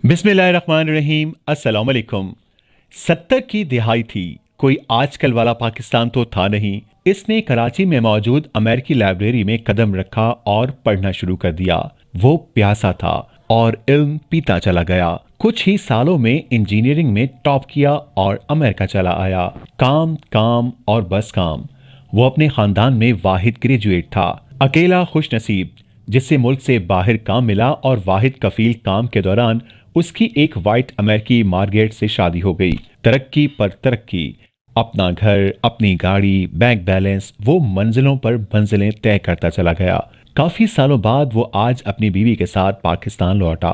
बिस्मिल्लाहिर्रहमानिर्रहीम। अस्सलाम वालेकुम। 70 की दिहाई थी। कोई आजकल वाला पाकिस्तान तो था नहीं। इसने कराची में मौजूद अमेरिकी लाइब्रेरी में कदम रखा और पढ़ना शुरू कर दिया। वो प्यासा था और इल्म पीता चला गया। कुछ ही सालों में इंजीनियरिंग में टॉप किया और अमेरिका चला आया। काम काम और बस काम। वो अपने खानदान में वाहिद ग्रेजुएट था, अकेला खुशनसीब जिससे मुल्क से बाहर काम मिला, और वाहिद कफील काम के दौरान उसकी एक वाइट अमेरिकी मार्गरेट से शादी हो गई। तरक्की पर तरक्की, अपना घर, अपनी गाड़ी, बैंक बैलेंस, वो मंजिलों पर मंजिलें तय करता चला गया। काफी सालों बाद वो आज अपनी बीवी के साथ पाकिस्तान लौटा।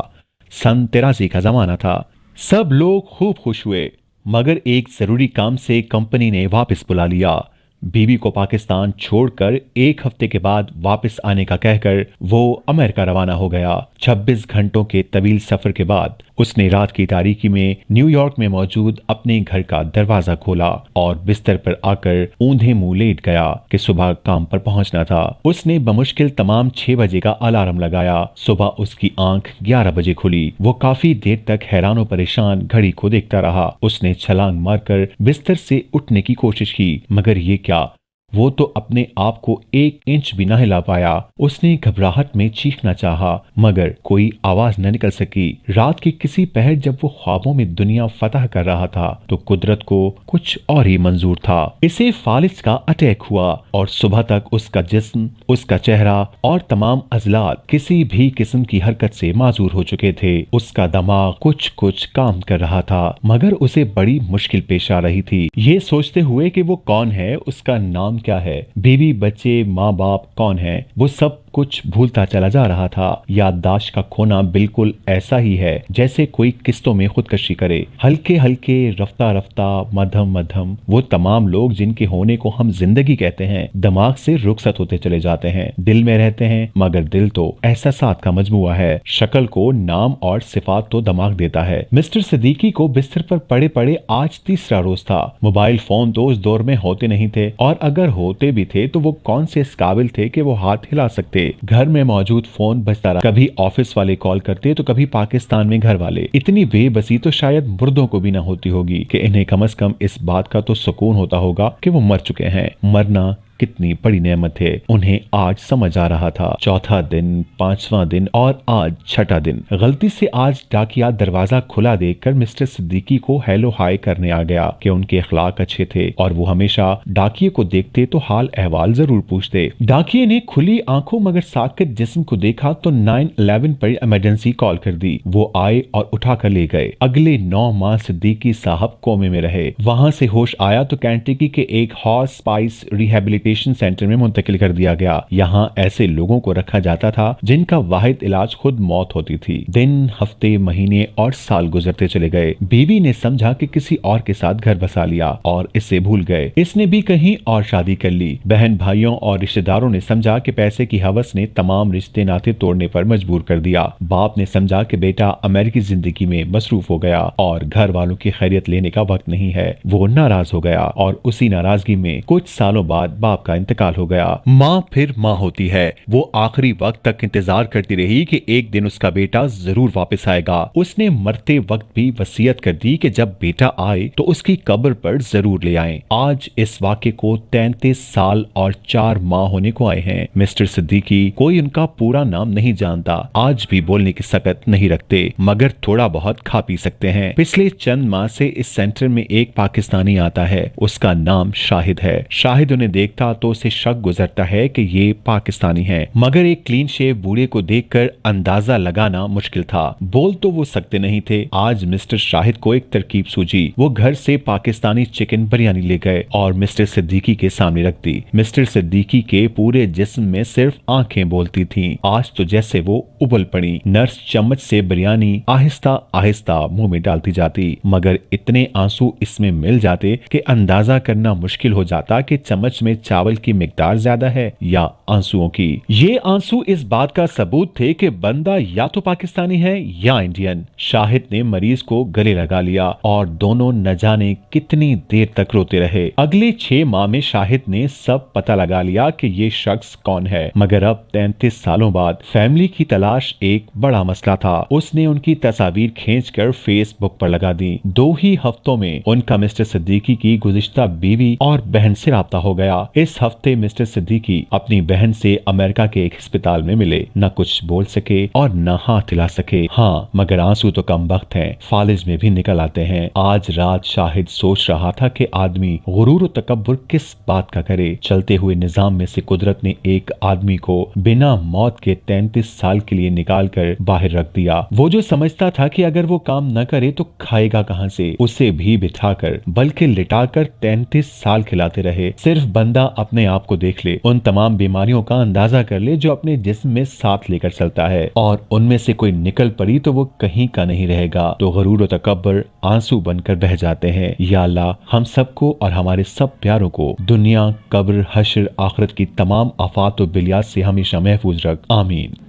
सन 83 का जमाना था। सब लोग खूब खुश हुए, मगर एक जरूरी काम से कंपनी ने वापस बुला लिया। बीवी को पाकिस्तान छोड़कर एक हफ्ते के बाद वापस आने का कहकर वो अमेरिका रवाना हो गया। 26 घंटों के तवील सफर के बाद उसने रात की तारीकी में न्यूयॉर्क में मौजूद अपने घर का दरवाजा खोला और बिस्तर पर आकर ऊंधे मुंह लेट गया कि सुबह काम पर पहुंचना था। उसने बमुश्किल तमाम 6 बजे का अलार्म लगाया। सुबह उसकी आंख 11 बजे खुली। वो काफी देर तक हैरान और परेशान घड़ी को देखता रहा। उसने छलांग मारकर बिस्तर से उठने की कोशिश की, मगर ये क्या, वो तो अपने आप को 1 इंच भी न हिला पाया। उसने घबराहट में चीखना चाहा, मगर कोई आवाज न निकल सकी। रात के किसी पहर जब वो ख्वाबों में दुनिया फतह कर रहा था तो कुदरत को कुछ और ही मंजूर था। इसे फालिज का अटैक हुआ और सुबह तक उसका जिस्म, उसका चेहरा और तमाम अजलात किसी भी किस्म की हरकत से माजूर हो चुके थे। उसका दिमाग कुछ कुछ काम कर रहा था, मगर उसे बड़ी मुश्किल पेश आ रही थी, ये सोचते हुए कि वो कौन है, उसका नाम क्या है, बीवी बच्चे माँ बाप कौन है। वो सब कुछ भूलता चला जा रहा था। याददाश्त का खोना बिल्कुल ऐसा ही है जैसे कोई किस्तों में खुदकशी करे। हल्के हल्के, रफ्ता रफ्ता, मध्यम मध्यम, वो तमाम लोग जिनके होने को हम जिंदगी कहते हैं दिमाग से रुखसत होते चले जाते हैं। दिल में रहते हैं, मगर दिल तो एहसासात का मजमुआ है। शक्ल को नाम और सिफात तो दिमाग देता है। मिस्टर सिद्दीकी को बिस्तर पर पड़े पड़े आज तीसरा रोज था। मोबाइल फोन तो उस दौर में होते नहीं थे, और अगर होते भी थे तो वो कौन से इस काबिल थे कि वो हाथ हिला सकते। घर में मौजूद फोन बजता रहा। कभी ऑफिस वाले कॉल करते तो कभी पाकिस्तान में घर वाले। इतनी बेबसी तो शायद मुर्दों को भी ना होती होगी कि इन्हें कम से कम इस बात का तो सुकून होता होगा कि वो मर चुके हैं। मरना कितनी बड़ी नेमत है, उन्हें आज समझ आ रहा था। चौथा दिन, 5वां दिन और आज छठा दिन। गलती से आज डाकिया दरवाजा खुला देखकर मिस्टर सिद्दीकी को हेलो हाय करने आ गया कि उनके अखलाक अच्छे थे और वो हमेशा डाकिये को देखते तो हाल अहवाल जरूर पूछते। डाकिये ने खुली आंखों मगर साकित जिस्म को देखा तो 911 पर इमरजेंसी कॉल कर दी। वो आए और उठा कर ले गए। अगले 9 माह सिद्दीकी साहब कोमे में रहे। वहां से होश आया तो कैंटकी के एक हॉर्स स्पाइस रिहेबिलिटेशन सेंटर में मुंतकिल कर दिया गया। यहाँ ऐसे लोगों को रखा जाता था जिनका वाहिद इलाज खुद मौत होती थी। दिन, हफ्ते, महीने और साल गुजरते चले गए। बीवी ने समझा कि किसी और के साथ घर बसा लिया और इसे भूल गए। इसने भी कहीं और शादी कर ली। बहन भाइयों और रिश्तेदारों ने समझा कि पैसे की हवस ने तमाम रिश्ते नाते तोड़ने पर मजबूर कर दिया। बाप ने समझा कि बेटा अमेरिकी जिंदगी में मसरूफ हो गया और घर वालों की खैरियत लेने का वक्त नहीं है। वो नाराज हो गया और उसी नाराजगी में कुछ सालों बाद बाप का इंतकाल हो गया। माँ फिर माँ होती है। वो आखिरी वक्त तक इंतजार करती रही कि एक दिन उसका बेटा जरूर वापस आएगा। उसने मरते वक्त भी वसीयत कर दी कि जब बेटा आए तो उसकी कब्र पर जरूर ले आएं। आज इस वाक़े को 33 साल और 4 माह होने को आए हैं। मिस्टर सिद्दीकी, कोई उनका पूरा नाम नहीं जानता, आज भी बोलने की सकत नहीं रखते, मगर थोड़ा बहुत खा पी सकते हैं। पिछले चंद माह से इस सेंटर में एक पाकिस्तानी आता है। उसका नाम शाहिद है। शाहिद उन्हें देखता तो उसे शक गुजरता है कि ये पाकिस्तानी है, मगर एक क्लीन शेव बूढ़े को देखकर अंदाजा लगाना मुश्किल था। बोल तो वो सकते नहीं थे। आज मिस्टर शाहिद को एक तरकीब सूझी। वो घर से पाकिस्तानी चिकन बिरयानी ले गए और मिस्टर सिद्दीकी के सामने रख दी। मिस्टर सिद्दीकी के पूरे जिस्म में सिर्फ आंखें बोलती थीं। आज तो जैसे वो उबल पड़ी। नर्स चम्मच से बिरयानी आहिस्ता आहिस्ता मुंह में डालती जाती, मगर इतने आंसू इसमें मिल जाते कि अंदाजा करना मुश्किल हो जाता कि चम्मच में चावल की मिकदार ज्यादा है या आंसुओं की। ये आंसू इस बात का सबूत थे कि बंदा या तो पाकिस्तानी है या इंडियन। शाहिद ने मरीज को गले लगा लिया और दोनों न जाने कितनी देर तक रोते रहे। अगले 6 माह में शाहिद ने सब पता लगा लिया कि ये शख्स कौन है, मगर अब 33 सालों बाद फैमिली की तलाश एक बड़ा मसला था। उसने उनकी तस्वीर खींचकर फेसबुक पर लगा दी। 2 ही हफ्तों में उनका मिस्टर सिद्दीकी की गुज़िश्ता बीवी और बहन से राब्ता हो गया। इस हफ्ते मिस्टर सिद्दीकी अपनी बहन से अमेरिका के एक अस्पताल में मिले। न कुछ बोल सके और न हाथ हिला सके। हाँ, मगर आंसू तो कम वक्त हैं, फालिज में भी निकल आते हैं। आज रात शाहिद सोच रहा था कि आदमी गुरूर और तकब्बुर किस बात का करे। चलते हुए निजाम में से कुदरत ने एक आदमी को बिना मौत के 33 साल के लिए निकाल कर बाहर रख दिया। वो जो समझता था कि अगर वो काम न करे तो खाएगा कहां से, उसे भी बिठाकर बल्कि लिटाकर 33 साल खिलाते रहे। सिर्फ बंदा अपने आप को देख ले, उन तमाम बीमारियों का अंदाजा कर ले जो अपने जिस्म में साथ लेकर चलता है, और उनमें से कोई निकल पड़ी तो वो कहीं का नहीं रहेगा। तो गुरूर और तकब्बुर आंसू बनकर बह जाते हैं। या अल्लाह, हम सबको और हमारे सब प्यारों को दुनिया, कब्र, हश्र, आखिरत की तमाम आफात और बिलियात से हमेशा महफूज रख। आमीन।